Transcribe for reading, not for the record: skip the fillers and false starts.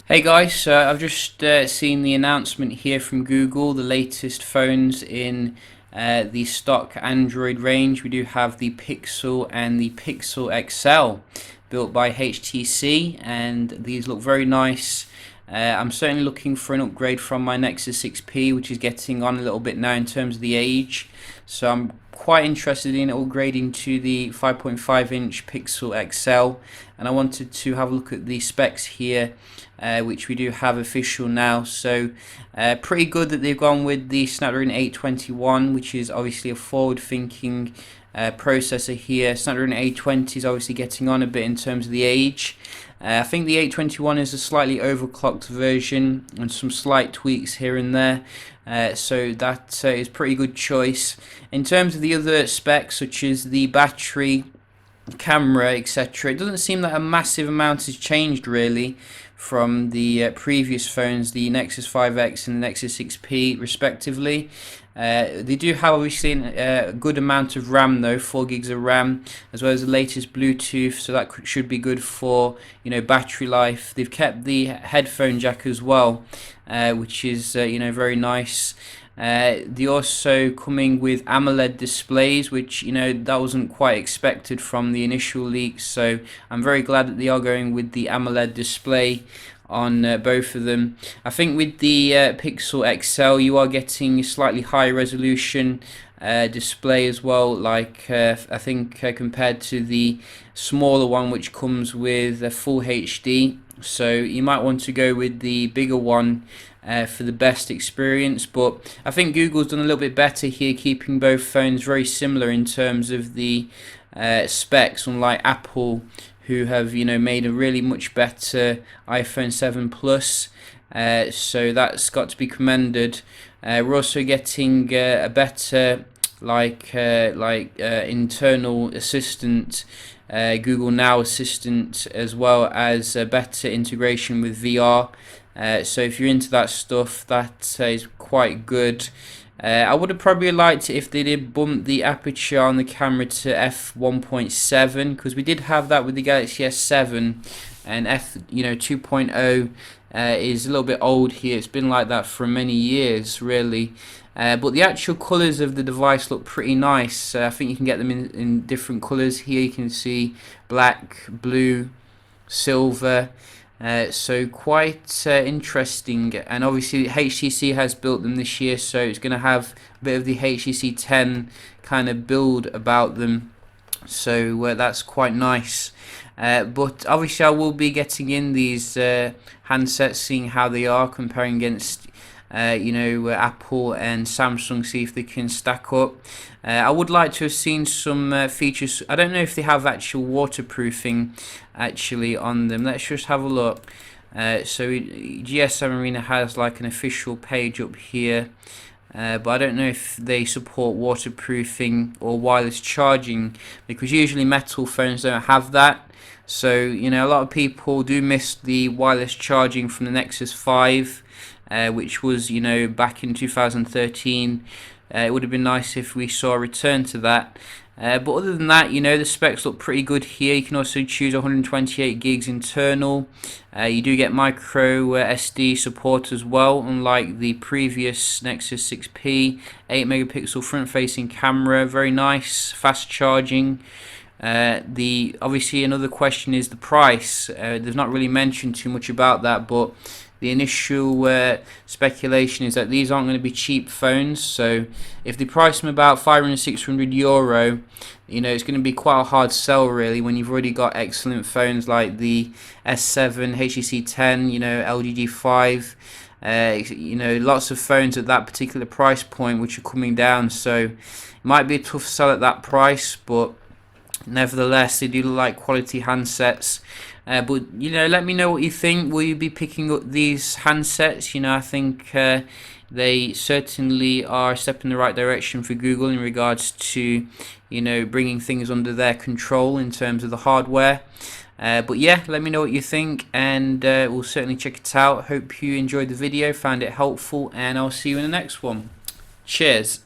Hey guys, I've just seen the announcement here from Google, the latest phones in the stock Android range. We do have the Pixel and the Pixel XL built by HTC, and these look very nice. I'm certainly looking for an upgrade from my Nexus 6P, which is getting on a little bit now in terms of the age. So I'm quite interested in upgrading to the 5.5-inch Pixel XL, and I wanted to have a look at the specs here, which we do have official now. So pretty good that they've gone with the Snapdragon 821, which is obviously a forward-thinking processor here. Snapdragon 820 is obviously getting on a bit in terms of the age. I think the 821 is a slightly overclocked version and some slight tweaks here and there. So that is pretty good choice. In terms of the other specs, such as the battery, camera, etc., it doesn't seem that a massive amount has changed really from the previous phones, the Nexus 5X and the Nexus 6P respectively. They do have obviously a good amount of RAM though, 4 gigs of RAM, as well as the latest Bluetooth, so that should be good for battery life. They've kept the headphone jack as well, which is very nice. They also coming with AMOLED displays, which that wasn't quite expected from the initial leaks. So I'm very glad that they are going with the AMOLED display on both of them. I think with the Pixel XL you are getting a slightly higher resolution display as well, like I think compared to the smaller one which comes with a full HD. So you might want to go with the bigger one for the best experience, but I think Google's done a little bit better here, keeping both phones very similar in terms of the specs, unlike Apple, who have made a really much better iPhone 7 Plus. So that's got to be commended. We're also getting a better internal assistant, Google Now Assistant, as well as a better integration with VR. So if you're into that stuff, that is quite good. I would have probably liked it if they did bump the aperture on the camera to f1.7, because we did have that with the Galaxy S7, and f 2.0 is a little bit old here. It's been like that for many years really. But the actual colours of the device look pretty nice. I think you can get them in different colours here. You can see black, blue, silver. So quite interesting, and obviously HTC has built them this year, so it's going to have a bit of the HTC 10 kind of build about them, so that's quite nice. But obviously I will be getting in these handsets, seeing how they are, comparing against Apple and Samsung, see if they can stack up. I would like to have seen some features. I don't know if they have actual waterproofing actually on them. Let's just have a look. So GS7 Arena has like an official page up here, but I don't know if they support waterproofing or wireless charging, because usually metal phones don't have that. So a lot of people do miss the wireless charging from the Nexus 5, which was back in 2013. It would have been nice if we saw a return to that. But other than that, the specs look pretty good here. You can also choose 128 gigs internal. You do get micro SD support as well, unlike the previous Nexus 6P. 8 megapixel front-facing camera, very nice, fast charging. Obviously another question is the price. They've not really mentioned too much about that, but the initial speculation is that these aren't going to be cheap phones. So if they price them about 500-600 euro, it's going to be quite a hard sell really, when you've already got excellent phones like the S7, HTC 10, LG G5. Lots of phones at that particular price point which are coming down. So it might be a tough sell at that price, but nevertheless they do look like quality handsets. But let me know what you think. Will you be picking up these handsets? I think they certainly are a step in the right direction for Google in regards to bringing things under their control in terms of the hardware. But yeah, let me know what you think, and we'll certainly check it out. Hope you enjoyed the video, found it helpful, and I'll see you in the next one. Cheers.